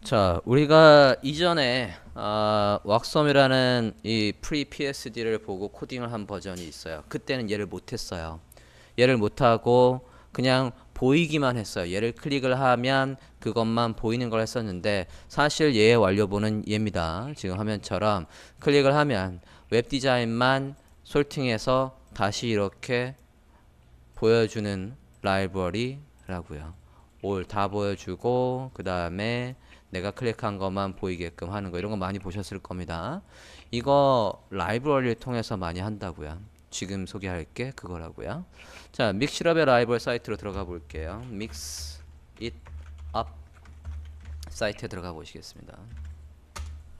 자, 우리가 이전에 왁섬이라는 이 프리 PSD를 보고 코딩을 한 버전이 있어요. 그때는 얘를 못했어요. 얘를 못하고 그냥 보이기만 했어요. 얘를 클릭을 하면 그것만 보이는 걸 했었는데 사실 얘의 완료본은 얘입니다. 지금 화면처럼 클릭을 하면 웹 디자인만 솔팅해서 다시 이렇게 보여주는 라이브러리라고요. 올 다 보여주고 그 다음에 내가 클릭한 것만 보이게끔 하는 거 이런 거 많이 보셨을 겁니다. 이거 라이브러리를 통해서 많이 한다고요. 지금 소개할 게 그거라고요. 자, 믹시럽의 라이브러리 사이트로 들어가 볼게요. Mix It Up 사이트에 들어가 보시겠습니다.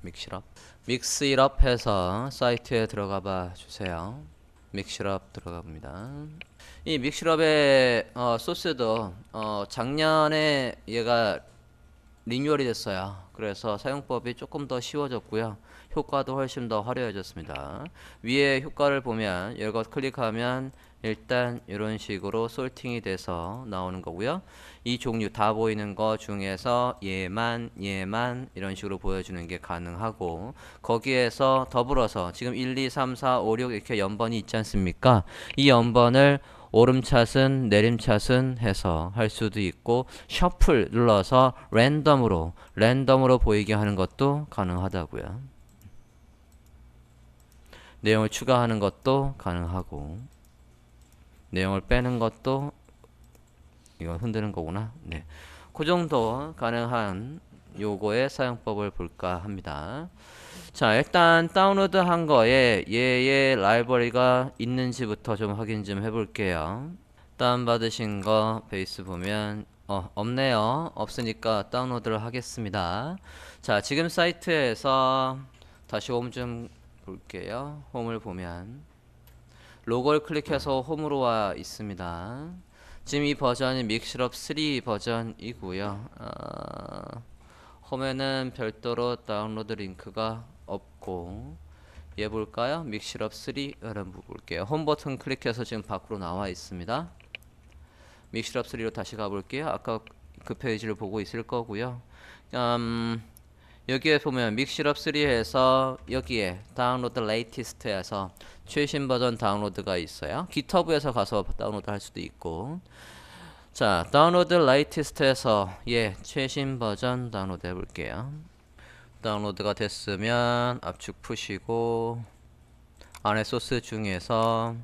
믹시럽 믹스 잇 업 해서 사이트에 들어가 봐 주세요. 믹시럽 들어가 봅니다. 이 믹시럽의 소스도 작년에 얘가 리뉴얼이 됐어요. 그래서 사용법이 조금 더 쉬워졌고요. 효과도 훨씬 더 화려해졌습니다. 위에 효과를 보면 이것 클릭하면 일단 이런 식으로 솔팅이 돼서 나오는 거고요. 이 종류 다 보이는 거 중에서 얘만 이런 식으로 보여주는 게 가능하고 거기에서 더불어서 지금 1, 2, 3, 4, 5, 6 이렇게 연번이 있지 않습니까? 이 연번을 오름차순 내림차순 해서 할 수도 있고 셔플 눌러서 랜덤으로 보이게 하는 것도 가능하다고요. 내용을 추가하는 것도 가능하고 내용을 빼는 것도 이건 흔드는 거구나. 네. 그 정도 가능한 요거의 사용법을 볼까 합니다. 자, 일단 다운로드 한 거에 얘의 라이브러리가 있는지부터 좀 확인 좀 해볼게요. 다운받으신 거 베이스 보면 없네요. 없으니까 다운로드를 하겠습니다. 자, 지금 사이트에서 다시 홈 좀 볼게요. 홈을 보면 로고를 클릭해서 홈으로 와 있습니다. 지금 이 버전이 믹스럽 3 버전이고요. 홈에는 별도로 다운로드 링크가 없고 얘 볼까요? 믹스럽 3를 볼게요. 홈 버튼 클릭해서 지금 밖으로 나와 있습니다. 믹스럽 3로 다시 가볼게요. 아까 그 페이지를 보고 있을 거고요. 여기에 보면 믹스럽 3에서 여기에 다운로드 레이티스트에서 최신 버전 다운로드가 있어요. 깃허브에서 가서 다운로드 할 수도 있고. 자, 다운로드 레이티스트에서 최신 버전 다운로드 해볼게요. 다운로드가 됐으면 압축 푸시고 안에 소스 중에서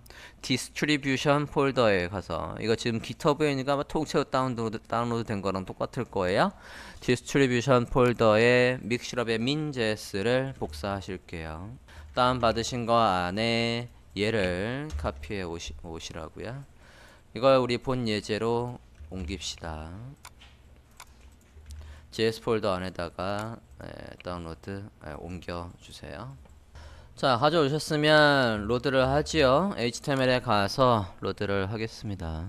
디스트리뷰션 폴더에 가서 이거 지금 깃허브에 있으니까 통째로 다운로드 된 거랑 똑같을 거예요. 디스트리뷰션 폴더에 믹시럽의 min.js를 복사하실게요. 다운받으신 거 안에 얘를 카피해 오시라고요. 이걸 우리 본 예제로 옮깁시다. JS 폴더 안에다가 다운로드 옮겨주세요. 자, 가져오셨으면 로드를 하지요. HTML에 가서 로드를 하겠습니다.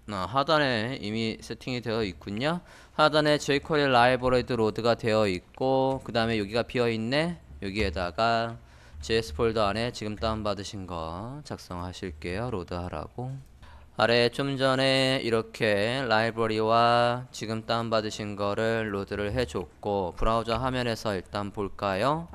하단에 이미 세팅이 되어 있군요. 하단에 jQuery 라이브러리도 로드가 되어 있고 그 다음에 여기가 비어있네. 여기에다가 JS 폴더 안에 지금 다운받으신 거 작성하실게요. 로드하라고. 아래 좀 전에 이렇게 라이브러리와 지금 다운받으신 거를 로드를 해줬고 브라우저 화면에서 일단 볼까요?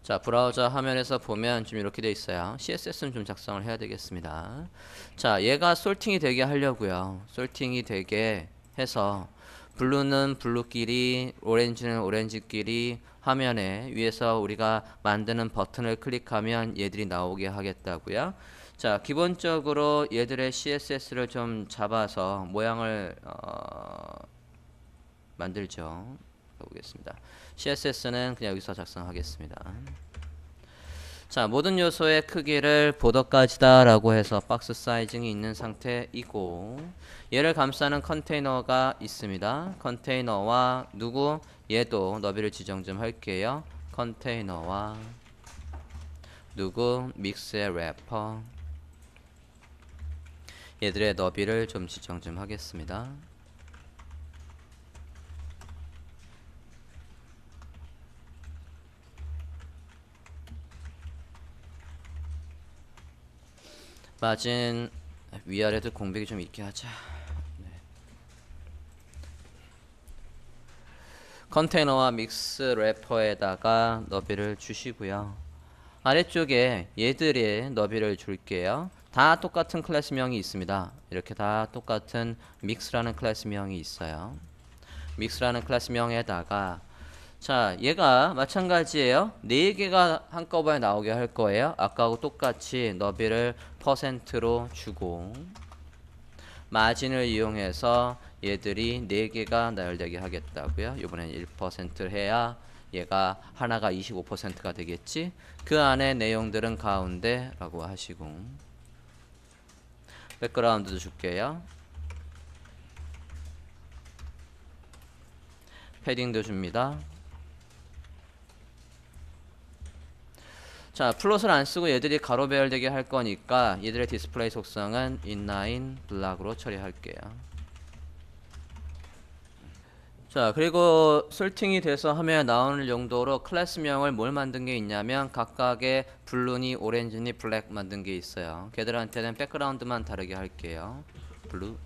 자, 브라우저 화면에서 보면 좀 이렇게 돼 있어요. CSS는 좀 작성을 해야 되겠습니다. 자, 얘가 솔팅이 되게 하려고요. 솔팅이 되게 해서 블루는 블루끼리 오렌지는 오렌지끼리 화면에 위에서 우리가 만드는 버튼을 클릭하면 얘들이 나오게 하겠다고요. 자, 기본적으로 얘들의 CSS를 좀 잡아서 모양을 만들죠. 보겠습니다. CSS는 그냥 여기서 작성하겠습니다. 자, 모든 요소의 크기를 보더까지다 라고 해서 박스 사이징이 있는 상태이고 얘를 감싸는 컨테이너가 있습니다. 컨테이너와 얘도 너비를 지정 좀 할게요. 컨테이너와 믹스의 래퍼 얘들의 너비를 좀 지정 좀 하겠습니다. 마진 위아래도 공백이 좀 있게 하자. 네. 컨테이너와 믹스 래퍼에다가 너비를 주시고요. 아래쪽에 얘들의 너비를 줄게요. 다 똑같은 클래스명이 있습니다. 이렇게 다 똑같은 믹스라는 클래스명이 있어요. 믹스라는 클래스명에다가 자, 얘가 마찬가지예요. 4개가 한꺼번에 나오게 할 거예요. 아까하고 똑같이 너비를 퍼센트로 주고 마진을 이용해서 얘들이 4개가 나열되게 하겠다고요. 이번엔 1%를 해야 얘가 하나가 25%가 되겠지. 그 안에 내용들은 가운데 라고 하시고 백그라운드도 줄게요. 패딩도 줍니다. 자, 플롯을 안 쓰고 얘들이 가로 배열되게 할 거니까 얘들의 디스플레이 속성은 inline black으로 처리할게요. 자, 그리고 솔팅이 돼서 화면에 나오는 용도로 클래스명을 뭘 만든 게 있냐면 각각의 블루니 오렌지니 블랙 만든 게 있어요. 걔들한테는 백그라운드만 다르게 할게요. 블루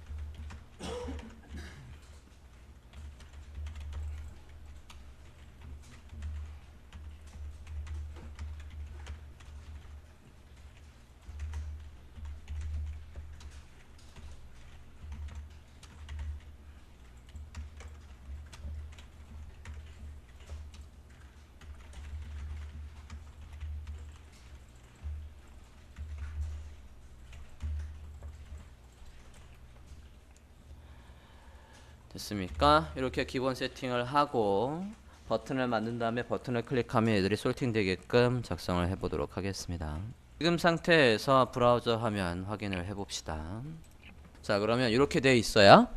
됐습니까? 이렇게 기본 세팅을 하고 버튼을 만든 다음에 버튼을 클릭하면 얘들이 솔팅 되게끔 작성을 해보도록 하겠습니다. 지금 상태에서 브라우저 화면 확인을 해봅시다. 자, 그러면 이렇게 되어 있어요.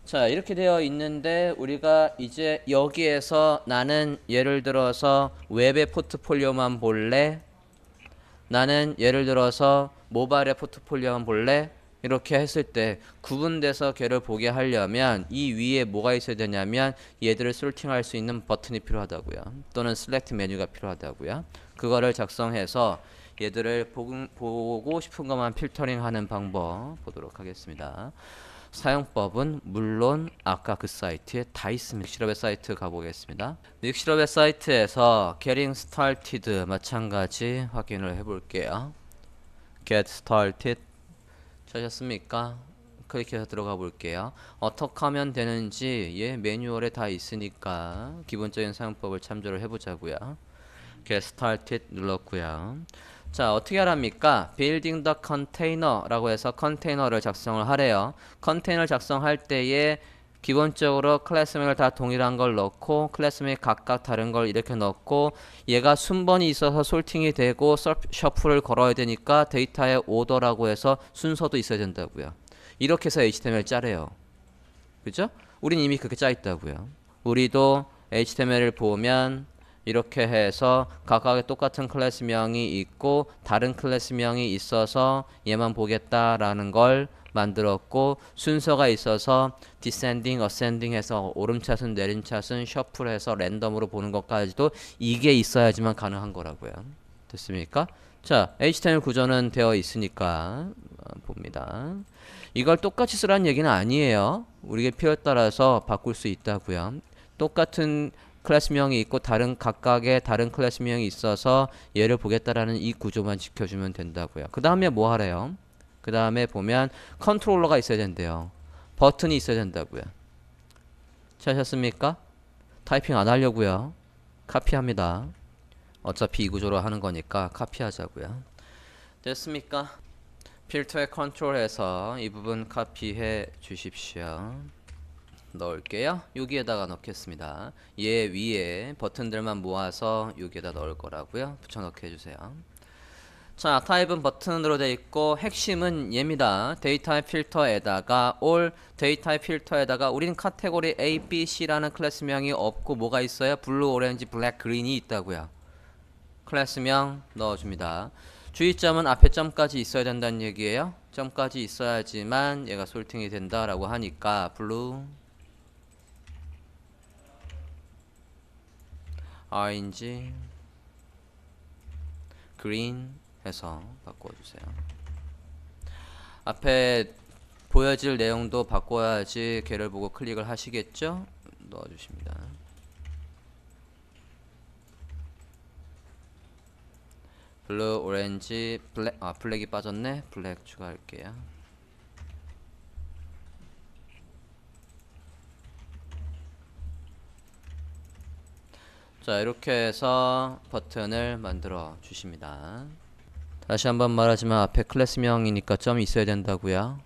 자, 이렇게 되어 있는데 우리가 이제 여기에서 나는 예를 들어서 웹의 포트폴리오만 볼래? 나는 예를 들어서 모바일의 포트폴리오만 볼래? 이렇게 했을 때 구분돼서 걔를 보게 하려면 이 위에 뭐가 있어야 되냐면 얘들을 솔팅할 수 있는 버튼이 필요하다고요. 또는 select 메뉴가 필요하다고요. 그거를 작성해서 얘들을 보고 싶은 것만 필터링하는 방법 보도록 하겠습니다. 사용법은 물론 아까 그 사이트에 다 있습니다. 믹시럽의 사이트 가보겠습니다. 믹시럽의 사이트에서 Getting Started 마찬가지 확인을 해볼게요. Get Started 찾았습니까? 클릭해서 들어가 볼게요. 어떻게 하면 되는지 매뉴얼에 다 있으니까 기본적인 사용법을 참조를 해보자고요. Get Started 눌렀고요. 자, 어떻게 하랍니까? Building the container라고 해서 컨테이너를 작성을 하래요. 컨테이너 작성할 때에 기본적으로 클래스명을 다 동일한 걸 넣고 클래스명이 각각 다른 걸 이렇게 넣고 얘가 순번이 있어서 솔팅이 되고 셔플을 걸어야 되니까 데이터의 오더라고 해서 순서도 있어야 된다고요. 이렇게 해서 HTML 짜래요. 그죠? 우린 이미 그렇게 짜 있다고요. 우리도 HTML을 보면 이렇게 해서 각각의 똑같은 클래스명이 있고 다른 클래스명이 있어서 얘만 보겠다라는 걸 만들었고 순서가 있어서 descending, ascending 해서 오름차순, 내림차순, 셔플해서 랜덤으로 보는 것까지도 이게 있어야지만 가능한 거라고요. 됐습니까? 자, HTML 구조는 되어 있으니까 봅니다. 이걸 똑같이 쓰라는 얘기는 아니에요. 우리의 필요에 따라서 바꿀 수 있다고요. 똑같은 클래스명이 있고 각각의 다른 클래스명이 있어서 얘를 보겠다라는 이 구조만 지켜주면 된다고요. 그 다음에 뭐 하래요? 그 다음에 보면 컨트롤러가 있어야 된대요. 버튼이 있어야 된다고요. 찾으셨습니까? 타이핑 안 하려고요. 카피합니다. 어차피 이 구조로 하는 거니까 카피하자고요. 됐습니까? 필터에 컨트롤해서 이 부분 카피해 주십시오. 넣을게요. 여기에다가 넣겠습니다. 얘 위에 버튼들만 모아서 여기에다 넣을 거라고요. 붙여넣기 해주세요. 자, 타입은 버튼으로 되어 있고 핵심은 얘입니다. 데이터의 필터에다가 all 데이터의 필터에다가 우린 카테고리 A, B, C라는 클래스명이 없고 뭐가 있어요? 블루, 오렌지, 블랙, 그린이 있다고요. 클래스명 넣어줍니다. 주의점은 앞에 점까지 있어야 된다는 얘기예요. 점까지 있어야지만 얘가 솔팅이 된다라고 하니까 블루 orange, green 해서 바꿔주세요. 앞에 보여질 내용도 바꿔야지 걔를 보고 클릭을 하시겠죠? 넣어주십니다. 블루, 오렌지, 블랙, 블랙이 빠졌네. 블랙 추가할게요. 자, 이렇게 해서 버튼을 만들어 주십니다. 다시 한번 말하지만 앞에 클래스명이니까 점이 있어야 된다고요.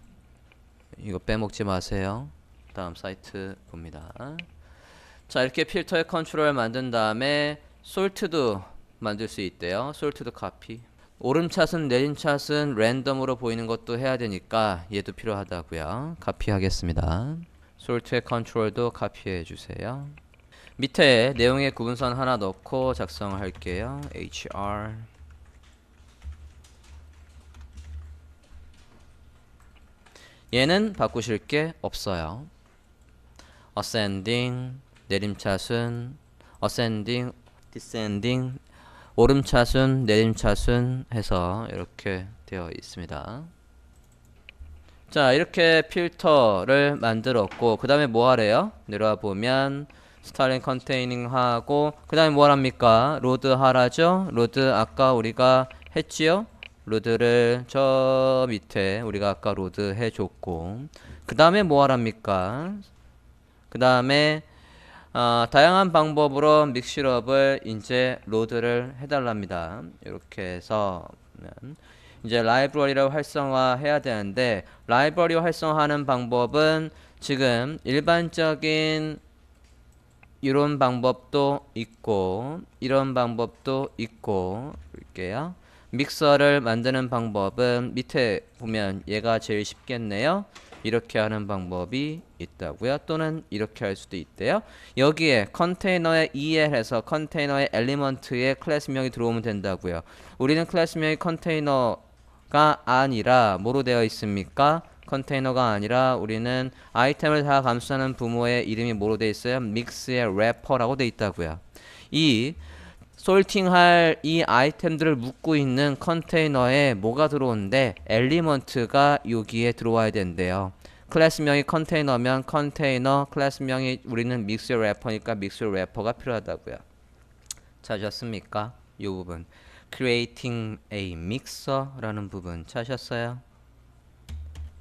이거 빼먹지 마세요. 다음 사이트 봅니다. 자, 이렇게 필터의 컨트롤을 만든 다음에 솔트도 만들 수 있대요. 솔트도 카피. 오름차순 내림차순 랜덤으로 보이는 것도 해야 되니까 얘도 필요하다고요. 카피 하겠습니다. 솔트의 컨트롤도 카피해 주세요. 밑에 내용의 구분선 하나 넣고 작성을 할게요. HR 얘는 바꾸실 게 없어요. ascending 내림차순, ascending, descending 오름차순, 내림차순 해서 이렇게 되어 있습니다. 자, 이렇게 필터를 만들었고 그 다음에 뭐 하래요? 내려와 보면 스타일링 컨테이닝 하고 그 다음에 뭐 합니까? 로드 하라죠? 로드 아까 우리가 했지요? 로드를 저 밑에 우리가 아까 로드 해줬고 그 다음에 뭐 하랍니까? 그 다음에 다양한 방법으로 믹시럽을 이제 로드를 해달랍니다. 이렇게 해서 이제 라이브러리를 활성화해야 되는데 라이브러리 활성화하는 방법은 지금 일반적인 이런 방법도 있고 이런 방법도 있고 볼게요. 믹서를 만드는 방법은 밑에 보면 얘가 제일 쉽겠네요. 이렇게 하는 방법이 있다고요. 또는 이렇게 할 수도 있대요. 여기에 컨테이너에 EL 해서 컨테이너의 엘리먼트에 클래스명이 들어오면 된다고요. 우리는 클래스명이 컨테이너가 아니라 뭐로 되어 있습니까? 컨테이너가 아니라 우리는 아이템을 다 감수하는 부모의 이름이 뭐로 되어 있어요? 믹스의 래퍼라고 되어 있다고요. 이 솔팅할 이 아이템들을 묶고 있는 컨테이너에 뭐가 들어오는데 엘리먼트가 여기에 들어와야 된대요. 클래스명이 컨테이너면 컨테이너, 클래스명이 우리는 믹스 래퍼니까 믹스 래퍼가 필요하다고요. 찾으셨습니까? 이 부분 creating a mixer라는 부분 찾으셨어요?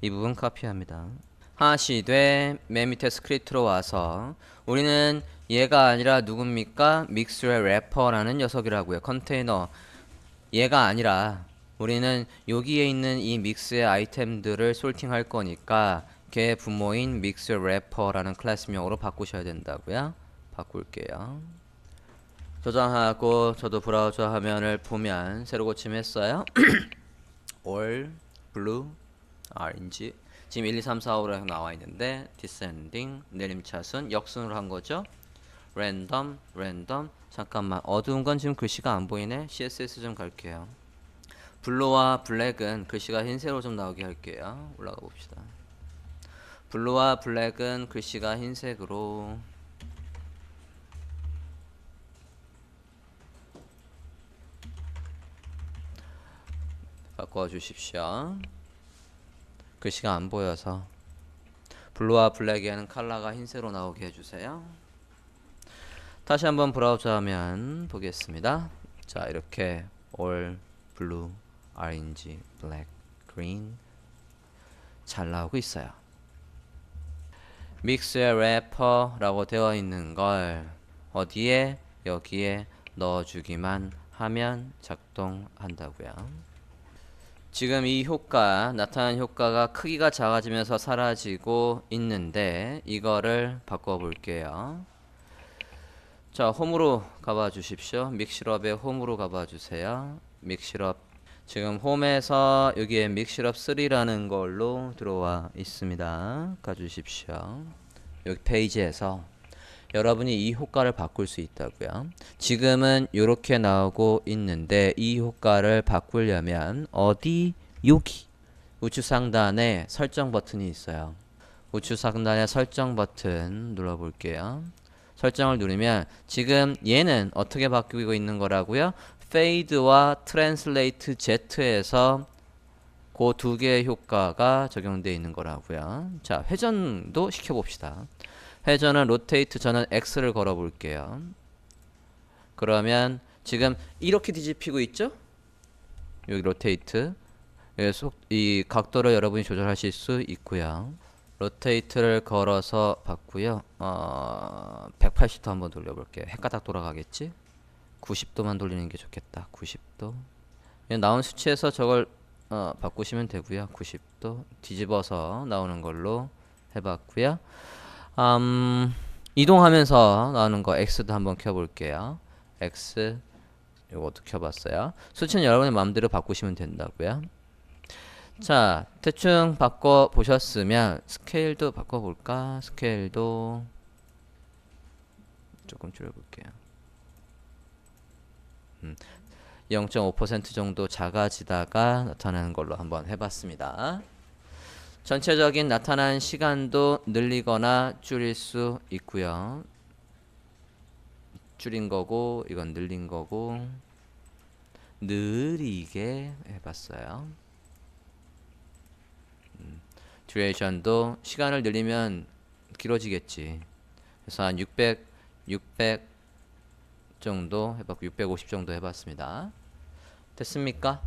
이 부분 카피합니다. 하시되 맨 밑에 스크립트로 와서 우리는 얘가 아니라 누굽니까? 믹스의 래퍼라는 녀석이라고요. 컨테이너 얘가 아니라 우리는 여기에 있는 이 믹스의 아이템들을 솔팅할 거니까 걔 부모인 믹스 래퍼라는 클래스명으로 바꾸셔야 된다고요. 바꿀게요. 저장하고 저도 브라우저 화면을 보면 새로 고침했어요. all blue orange 지금 1, 2, 3, 4, 5로 나와 있는데 descending 내림차순 역순으로 한 거죠. random 잠깐만 어두운 건 지금 글씨가 안 보이네. CSS 좀 갈게요. 블루와 블랙은 글씨가 흰색으로 좀 나오게 할게요. 올라가 봅시다. 블루와 블랙은 글씨가 흰색으로 바꿔 주십시오. 글씨가 안 보여서 블루와 블랙에는 컬러가 흰색으로 나오게 해주세요. 다시 한번 브라우저 화면 보겠습니다. 자, 이렇게 all blue, orange, black, green 잘 나오고 있어요. 믹스의 래퍼라고 되어 있는 걸 어디에? 여기에 넣어주기만 하면 작동한다고요. 지금 이 효과, 나타난 효과가 크기가 작아지면서 사라지고 있는데 이거를 바꿔볼게요. 자, 홈으로 가봐 주십시오. 믹시럽의 홈으로 가봐 주세요. 믹시럽 지금 홈에서 여기에 믹시럽 3라는 걸로 들어와 있습니다. 가주십시오. 여기 페이지에서 여러분이 이 효과를 바꿀 수 있다고요. 지금은 이렇게 나오고 있는데 이 효과를 바꾸려면 어디? 여기 우측 상단에 설정 버튼이 있어요. 우측 상단에 설정 버튼 눌러볼게요. 설정을 누르면 지금 얘는 어떻게 바뀌고 있는 거라고요? Fade와 Translate Z에서 그 두 개의 효과가 적용되어 있는 거라고요. 자, 회전도 시켜봅시다. 회전은 로테이트 저는 X를 걸어 볼게요. 그러면 지금 이렇게 뒤집히고 있죠? 여기 로테이트. 이 각도를 여러분이 조절하실 수 있고요. 로테이트를 걸어서 봤고요. 180도 한번 돌려볼게요. 헷가닥 돌아가겠지? 90도만 돌리는 게 좋겠다. 90도. 나온 수치에서 저걸 바꾸시면 되고요. 90도 뒤집어서 나오는 걸로 해봤고요. 이동하면서 나오는 거 X도 한번 켜볼게요. X 요것도 켜봤어요. 수치는 여러분의 마음대로 바꾸시면 된다고요. 자, 대충 바꿔 보셨으면 스케일도 바꿔볼까? 스케일도 조금 줄여볼게요. 0.5% 정도 작아지다가 나타나는 걸로 한번 해봤습니다. 전체적인 나타난 시간도 늘리거나 줄일 수 있고요. 줄인 거고 이건 늘린 거고 느리게 해봤어요. 듀레이션도 시간을 늘리면 길어지겠지. 그래서 한 600 정도 해봤고 650 정도 해봤습니다. 됐습니까?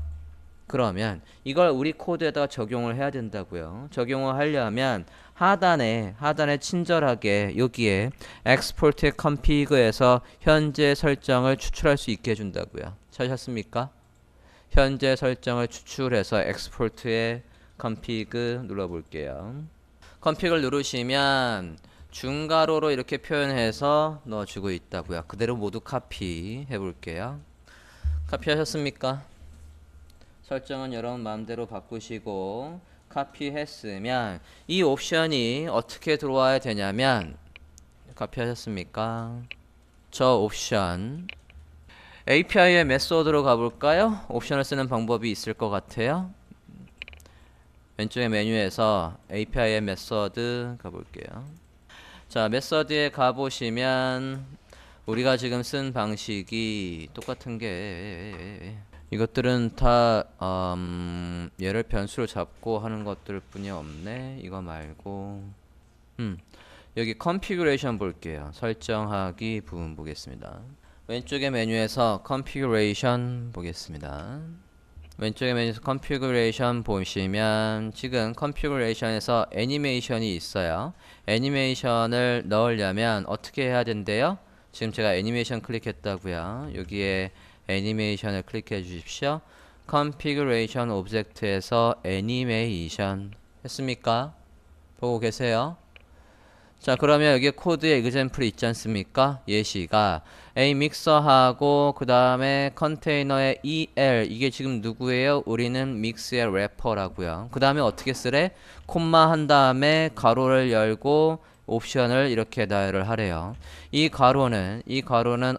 그러면 이걸 우리 코드에다가 적용을 해야 된다고요. 적용을 하려면 하단에 친절하게 여기에 export의 config에서 현재 설정을 추출할 수 있게 해준다고요. 찾으셨습니까? 현재 설정을 추출해서 export의 config 눌러볼게요. config을 누르시면 중괄호로 이렇게 표현해서 넣어주고 있다고요. 그대로 모두 카피 해볼게요. 카피 하셨습니까? 설정은 여러분 마음대로 바꾸시고 카피했으면 이 옵션이 어떻게 들어와야 되냐면 카피하셨습니까? 저 옵션 API의 메소드로 가볼까요? 옵션을 쓰는 방법이 있을 것 같아요. 왼쪽의 메뉴에서 API의 메소드 가볼게요. 자, 메소드에 가보시면 우리가 지금 쓴 방식이 똑같은 게 이것들은 다 얘를 변수로 잡고 하는 것들 뿐이 없네. 이거 말고 여기 configuration 볼게요. 설정하기 부분 보겠습니다. 왼쪽의 메뉴에서 configuration 보겠습니다. 왼쪽의 메뉴에서 configuration 보시면 지금 configuration에서 애니메이션이 있어요. 애니메이션을 넣으려면 어떻게 해야 된대요? 지금 제가 애니메이션 클릭했다고요. 여기에 애니메이션을 클릭해 주십시오. configuration object에서 애니메이션 했습니까? 보고 계세요? 자, 그러면 여기 코드에 example 있지 않습니까? 예시가 A 믹서하고 그 다음에 컨테이너의 EL 이게 지금 누구예요? 우리는 믹스의 래퍼라고요. 그 다음에 어떻게 쓰래? 콤마 한 다음에 가로를 열고 옵션을 이렇게 다이얼을 하래요. 이 가로는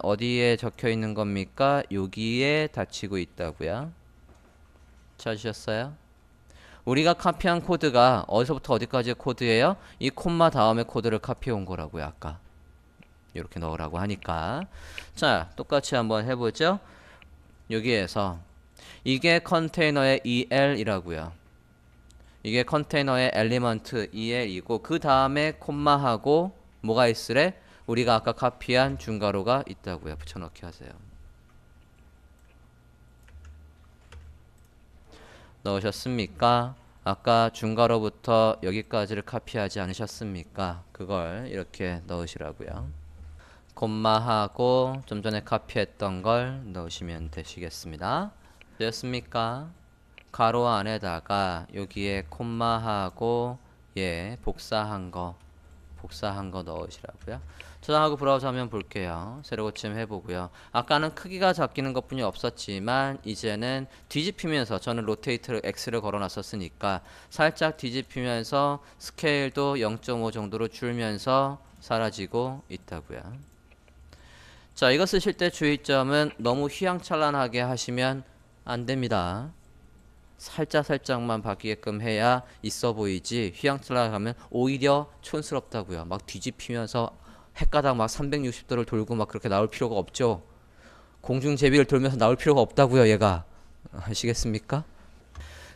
어디에 적혀 있는 겁니까? 여기에 닫히고 있다고요. 찾으셨어요? 우리가 카피한 코드가 어디서부터 어디까지의 코드예요? 이 콤마 다음에 코드를 카피해 온 거라고요. 아까 이렇게 넣으라고 하니까. 자, 똑같이 한번 해보죠. 여기에서 이게 컨테이너의 EL이라고요. 이게 컨테이너의 엘리먼트 EL이고 그 다음에 콤마하고 뭐가 있으래? 우리가 아까 카피한 중괄호가 있다고요. 붙여넣기 하세요. 넣으셨습니까? 아까 중괄호부터 여기까지를 카피하지 않으셨습니까? 그걸 이렇게 넣으시라고요. 콤마하고 좀 전에 카피했던 걸 넣으시면 되시겠습니다. 되었습니까? 가로 안에다가 여기에 콤마하고 복사한 거 넣으시라고요. 저장하고 브라우저 화면 볼게요. 새로 고침 해보고요. 아까는 크기가 바뀌는 것뿐이 없었지만 이제는 뒤집히면서 저는 로테이트를 X를 걸어놨었으니까 살짝 뒤집히면서 스케일도 0.5 정도로 줄면서 사라지고 있다고요. 자, 이거 쓰실 때 주의점은 너무 휘황찬란하게 하시면 안 됩니다. 살짝만 바뀌게끔 해야 있어 보이지 휘황찬란하게 하면 오히려 촌스럽다고요. 막 뒤집히면서 헷가닥 막 360도를 돌고 막 그렇게 나올 필요가 없죠. 공중제비를 돌면서 나올 필요가 없다고요. 얘가 아시겠습니까?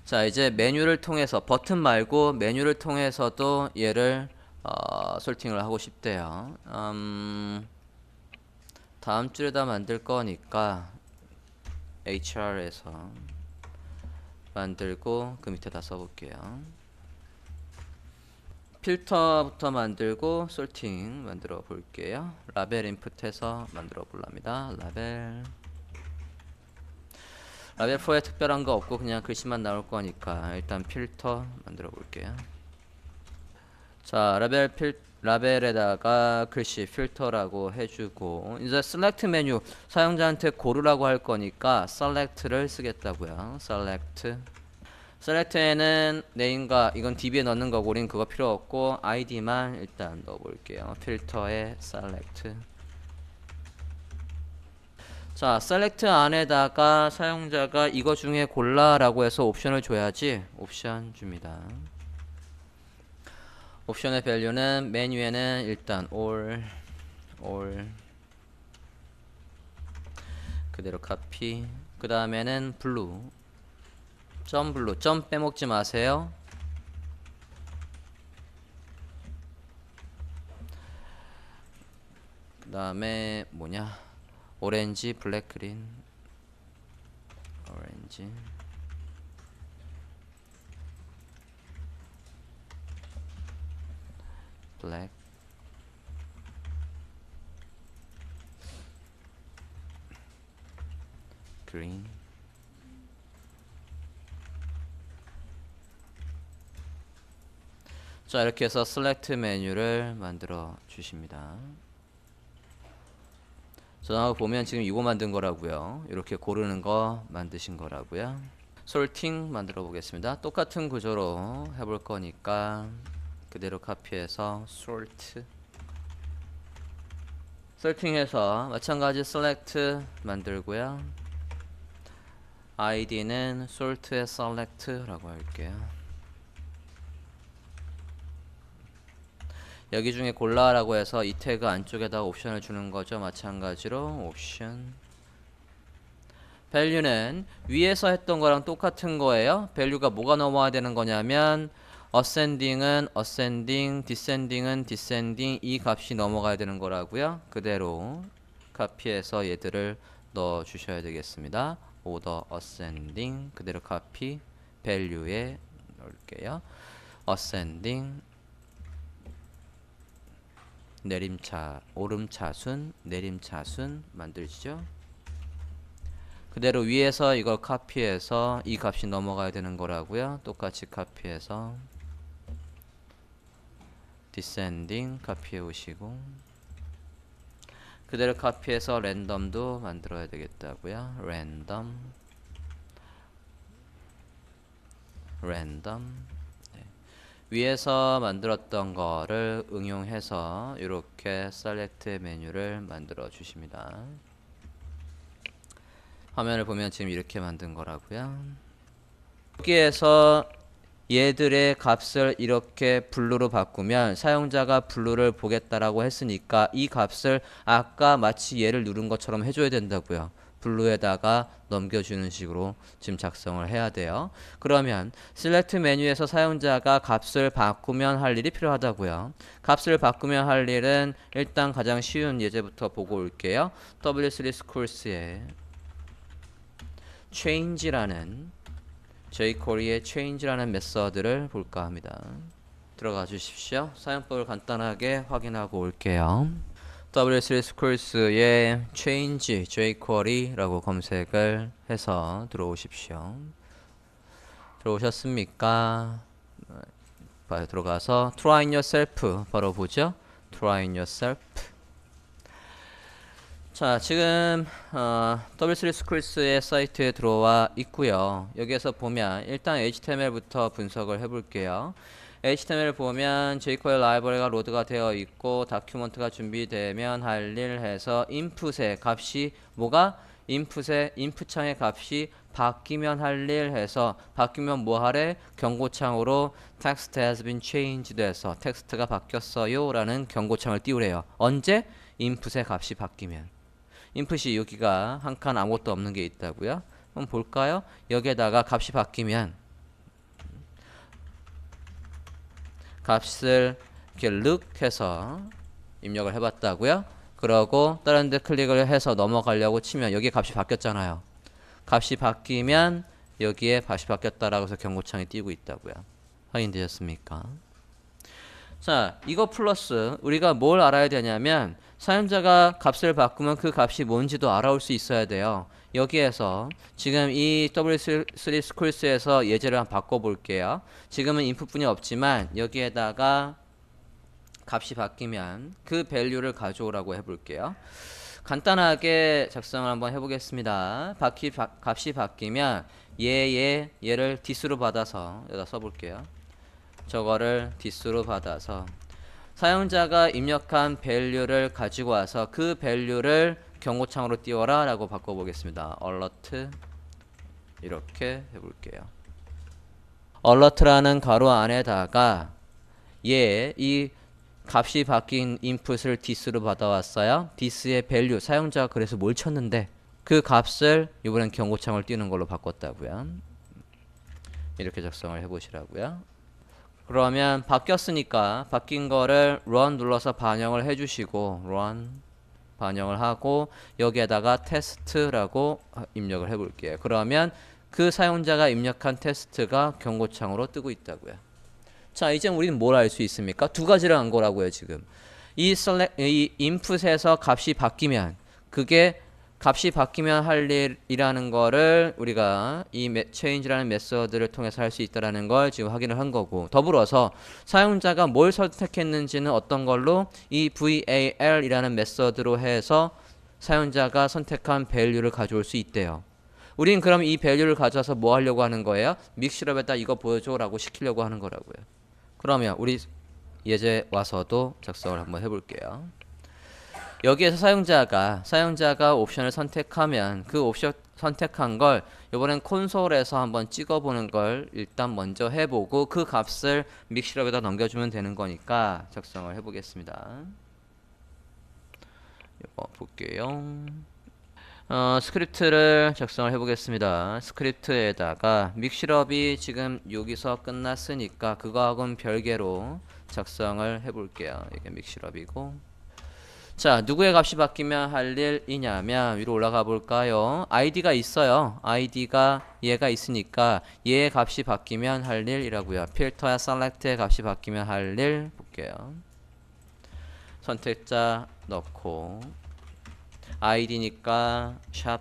자, 이제 메뉴를 통해서 버튼 말고 메뉴를 통해서도 얘를 솔팅을 하고 싶대요. 다음 줄에다 만들 거니까 HR에서 만들고 그 밑에다 써볼게요. 필터부터 만들고 솔팅 만들어 볼게요. 라벨 인풋해서 만들어 볼랍니다. 라벨 4에 특별한 거 없고 그냥 글씨만 나올 거니까 일단 필터 만들어 볼게요. 자, 라벨에다가 글씨 필터라고 해주고, 이제 select 메뉴 사용자한테 고르라고 할 거니까 select를 쓰겠다고요. select에는 name과 이건 db에 넣는 거고 우린 그거 필요 없고 id만 일단 넣어 볼게요. 필터에 select. 자, select 안에다가 사용자가 이거 중에 골라라고 해서 옵션을 줘야지. 옵션 줍니다. 옵션의 밸류는 메뉴에는 일단 all 그대로 카피. 그 다음에는 블루 점 빼먹지 마세요. 그 다음에 뭐냐, 오렌지 블랙 그린 오렌지 블랙 그린. 자, 이렇게 해서 select 메뉴를 만들어 주십니다. 전화가 보면 지금 이거 만든 거라고요. 이렇게 고르는 거 만드신 거라고요. 솔팅 만들어 보겠습니다. 똑같은 구조로 해볼 거니까 그대로 카피해서 솔팅해서 마찬가지 select 만들고요. id는 sort의 select라고 할게요. 여기 중에 골라라고 해서 이 태그 안쪽에다 옵션을 주는 거죠. 마찬가지로 옵션. 밸류는 위에서 했던 거랑 똑같은 거예요. 밸류가 뭐가 넘어와야 되는 거냐면 ascending은 ascending, descending은 descending, 이 값이 넘어가야 되는 거라고요. 그대로 카피해서 얘들을 넣어 주셔야 되겠습니다. order ascending 그대로 카피, 밸류에 넣을게요. ascending 오름차순 내림차순 만들시죠. 그대로 위에서 이걸 카피해서 이 값이 넘어가야 되는 거라고요. 똑같이 카피해서 descending 카피해 오시고 그대로 카피해서 랜덤도 만들어야 되겠다고요. 랜덤 위에서 만들었던 거를 응용해서 이렇게 select 메뉴를 만들어 주십니다. 화면을 보면 지금 이렇게 만든 거라고요. 여기에서 얘들의 값을 이렇게 블루로 바꾸면 사용자가 블루를 보겠다라고 했으니까 이 값을 아까 마치 얘를 누른 것처럼 해줘야 된다고요. 블루에다가 넘겨주는 식으로 지금 작성을 해야 돼요. 그러면 select 메뉴에서 사용자가 값을 바꾸면 할 일이 필요하다고요. 값을 바꾸면 할 일은 일단 가장 쉬운 예제부터 보고 올게요. W3 Schools change라는 jQuery의 change라는 메서드를 볼까 합니다. 들어가 주십시오. 사용법을 간단하게 확인하고 올게요. W3 Schools change jQuery라고 검색을 해서 들어오십시오. 들어오셨습니까? 들어가서 try yourself 바로 보죠. try yourself. 자, 지금 W3 Schools 사이트에 들어와 있고요. 여기에서 보면 일단 HTML부터 분석을 해볼게요. HTML 보면 jQuery 라이브러리가 로드가 되어 있고 다큐멘트가 준비되면 할 일 해서 인풋의 값이 뭐가? 인풋 창의 값이 바뀌면 할 일 해서 바뀌면 뭐 하래? 경고창으로 text has been changed 해서 텍스트가 바뀌었어요 라는 경고창을 띄우래요. 언제? 인풋의 값이 바뀌면. 인풋이 여기가 한 칸 아무것도 없는 게 있다고요. 한번 볼까요? 여기에다가 값이 바뀌면 값을 이렇게 look 해서 입력을 해봤다고요. 그러고 다른 데 클릭을 해서 넘어가려고 치면 여기 값이 바뀌었잖아요. 값이 바뀌면 여기에 값이 바뀌었다라고 해서 경고창이 띄고 있다고요. 확인되셨습니까? 자, 이거 플러스 우리가 뭘 알아야 되냐면 사용자가 값을 바꾸면 그 값이 뭔지도 알아올 수 있어야 돼요. 여기에서 지금 이 W3 스쿨스에서 예제를 한번 바꿔볼게요. 지금은 인풋분이 없지만 여기에다가 값이 바뀌면 그 밸류를 가져오라고 해볼게요. 간단하게 작성을 한번 해보겠습니다. 값이 바뀌면 얘를 디스로 받아서 여기다 써볼게요. 저거를 디스로 받아서 사용자가 입력한 밸류를 가지고 와서 그 밸류를 경고창으로 띄워라 라고 바꿔보겠습니다. alert 이렇게 해볼게요. alert라는 괄호 안에다가 이 값이 바뀐 인풋을 디스로 받아왔어요. 디스의 밸류, 사용자가 그래서 뭘 쳤는데 그 값을 이번엔 경고창을 띄우는 걸로 바꿨다고요. 이렇게 작성을 해보시라고요. 그러면 바뀌었으니까 바뀐 거를 run 눌러서 반영을 해주시고 run 반영을 하고 여기에다가 테스트라고 입력을 해볼게요. 그러면 그 사용자가 입력한 테스트가 경고창으로 뜨고 있다고요. 자, 이제 우리는 뭘 알 수 있습니까? 두 가지를 안 거라고요. 지금 이 input에서 값이 바뀌면 그게 값이 바뀌면 할 일이라는 거를 우리가 이 change라는 메서드를 통해서 할 수 있다라는 걸 지금 확인을 한 거고, 더불어서 사용자가 뭘 선택했는지는 어떤 걸로 이 val이라는 메서드로 해서 사용자가 선택한 value를 가져올 수 있대요. 우린 그럼 이 value를 가져와서 뭐 하려고 하는 거예요? 믹시럽에다 이거 보여줘 라고 시키려고 하는 거라고요. 그러면 우리 예제 와서도 작성을 한번 해볼게요. 여기에서 사용자가 옵션을 선택하면 그 옵션 선택한 걸 이번엔 콘솔에서 한번 찍어보는 걸 일단 먼저 해보고 그 값을 믹시럽에다 넘겨주면 되는 거니까 작성을 해보겠습니다. 이거 볼게요. 스크립트를 작성을 해보겠습니다. 스크립트에다가 믹시럽이 지금 여기서 끝났으니까 그거하고는 별개로 작성을 해볼게요. 이게 믹시럽이고, 자, 누구의 값이 바뀌면 할 일이냐면 위로 올라가 볼까요? id가 있어요. id가 얘가 있으니까 얘의 값이 바뀌면 할 일이라고요. 필터야 select의 값이 바뀌면 할 일 볼게요. 선택자 넣고 id니까 샵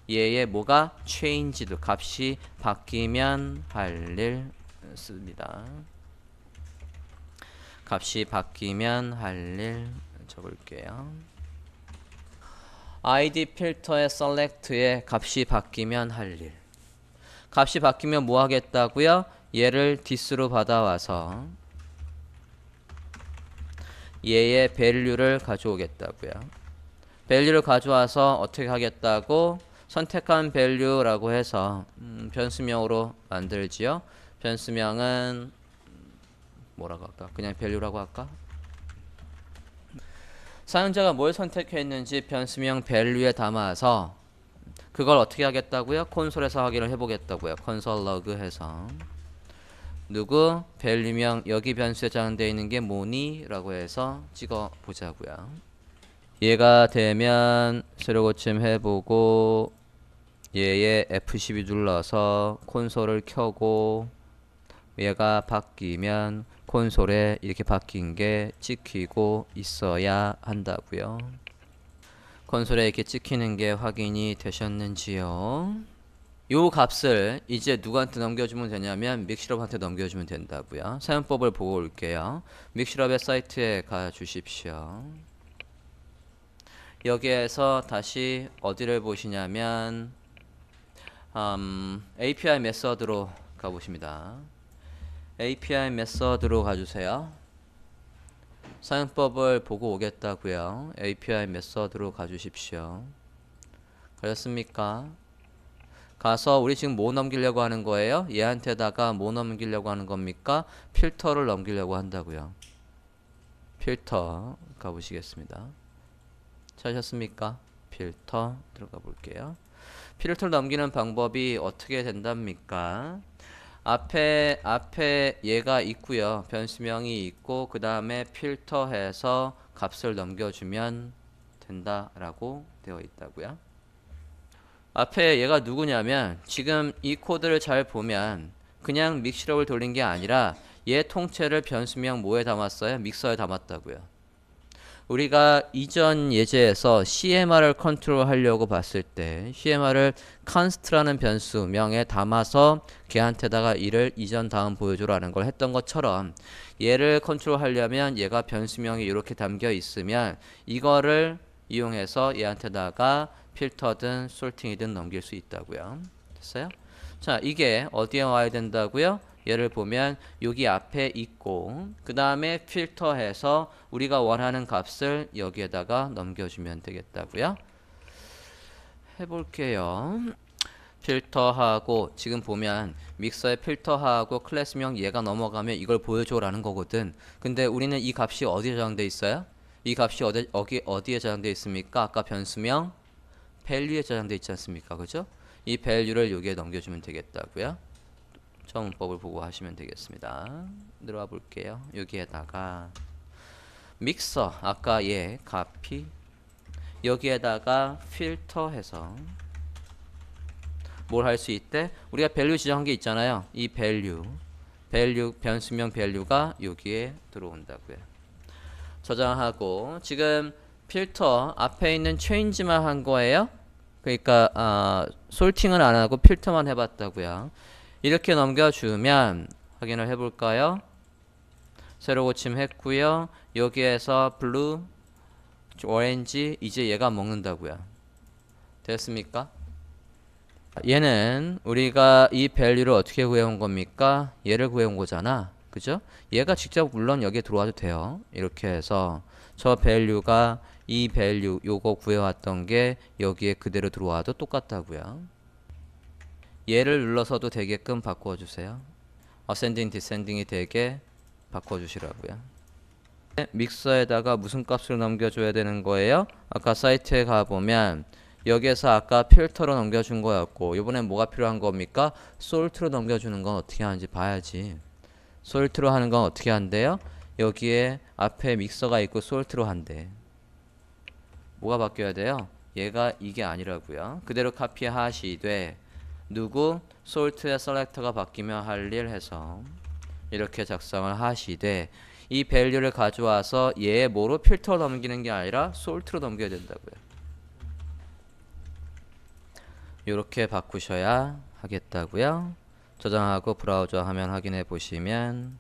얘의 뭐가 changed 값이 바뀌면 할 일 씁니다. 값이 바뀌면 할 일 적을게요. id 필터의 select의 값이 바뀌면 할 일. 값이 바뀌면 뭐 하겠다고요? 얘를 this로 받아와서 얘의 value를 가져오겠다고요. value를 가져와서 어떻게 하겠다고? 선택한 value라고 해서 변수명으로 만들지요. 변수명은 뭐라고 할까? 그냥 value라고 할까? 사용자가 뭘 선택했는지 변수명 value에 담아서 그걸 어떻게 하겠다고요? 콘솔에서 확인을 해보겠다고요. 콘솔 로그 해서 누구 value명 여기 변수에 저장되어 있는 게 뭐니? 라고 해서 찍어 보자고요. 얘가 되면 새로 고침 해보고 얘의 F12 눌러서 콘솔을 켜고 얘가 바뀌면 콘솔에 이렇게 바뀐 게 찍히고 있어야 한다고요. 콘솔에 이렇게 찍히는 게 확인이 되셨는지요? 요 값을 이제 누구한테 넘겨주면 되냐면 믹시럽한테 넘겨주면 된다고요. 사용법을 보고 올게요. 믹시럽의 사이트에 가 주십시오. 여기에서 다시 어디를 보시냐면 API 메서드로 가보십니다. API 메서드로 가주세요. 사용법을 보고 오겠다고요. API 메서드로 가주십시오. 그렇습니까? 가서 우리 지금 뭐 넘기려고 하는 거예요? 얘한테다가 뭐 넘기려고 하는 겁니까? 필터를 넘기려고 한다고요. 필터 가보시겠습니다. 찾으셨습니까? 필터 들어가 볼게요. 필터를 넘기는 방법이 어떻게 된답니까? 앞에 얘가 있고요. 변수명이 있고 그 다음에 필터해서 값을 넘겨주면 된다라고 되어 있다고요. 앞에 얘가 누구냐면 지금 이 코드를 잘 보면 그냥 믹시럽을 돌린 게 아니라 얘 통째를 변수명 뭐에 담았어요? 믹서에 담았다고요. 우리가 이전 예제에서 CMR을 컨트롤 하려고 봤을 때 CMR을 const라는 변수명에 담아서 걔한테다가 이를 이전 다음 보여줘라는 걸 했던 것처럼 얘를 컨트롤 하려면 얘가 변수명이 이렇게 담겨 있으면 이거를 이용해서 얘한테다가 필터든 솔팅이든 넘길 수 있다고요. 됐어요? 자, 이게 어디에 와야 된다고요? 예를 보면 여기 앞에 있고 그 다음에 필터해서 우리가 원하는 값을 여기에다가 넘겨주면 되겠다고요. 해볼게요. 필터하고 지금 보면 믹서에 필터하고 클래스명 얘가 넘어가면 이걸 보여줘라는 거거든. 근데 우리는 이 값이 어디에 저장돼 있어요? 이 값이 어디에 저장돼 있습니까? 아까 변수명 value에 저장돼 있지 않습니까? 그죠? 이 value를 여기에 넘겨주면 되겠다고요. 처음 문법을 보고 하시면 되겠습니다. 들어와 볼게요. 여기에다가 믹서 아까 얘 copy 여기에다가 필터해서 뭘 할 수 있대? 우리가 value 지정한 게 있잖아요. 이 value 변수명 value가 여기에 들어온다고요. 저장하고 지금 필터 앞에 있는 change만 한 거예요. 그러니까 솔팅은 안 하고 필터만 해봤다고요. 이렇게 넘겨주면 확인을 해볼까요? 새로 고침했고요. 여기에서 블루, 오렌지 이제 얘가 먹는다고요. 됐습니까? 얘는 우리가 이 value를 어떻게 구해온 겁니까? 얘를 구해온 거잖아. 그죠? 얘가 직접 물론 여기에 들어와도 돼요. 이렇게 해서 저 value가 이 value 요거 구해왔던 게 여기에 그대로 들어와도 똑같다고요. 얘를 눌러서도 되게끔 바꿔주세요. ascending, descending이 되게 바꿔주시라고요. 믹서에다가 무슨 값을 넘겨줘야 되는 거예요? 아까 사이트에 가보면 여기에서 아까 필터로 넘겨준 거였고 이번엔 뭐가 필요한 겁니까? 솔트로 넘겨주는 건 어떻게 하는지 봐야지. 솔트로 하는 건 어떻게 한대요? 여기에 앞에 믹서가 있고 솔트로 한대. 뭐가 바뀌어야 돼요? 얘가 이게 아니라고요. 그대로 카피하시되 누구? 솔트의 셀렉터가 바뀌면 할 일 해서 이렇게 작성을 하시되 이 value를 가져와서 얘의 뭐로 필터로 넘기는 게 아니라 솔트로 넘겨야 된다고요. 이렇게 바꾸셔야 하겠다고요. 저장하고 브라우저 화면 확인해 보시면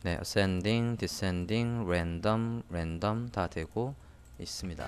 네, ascending, descending, random 다 되고 있습니다.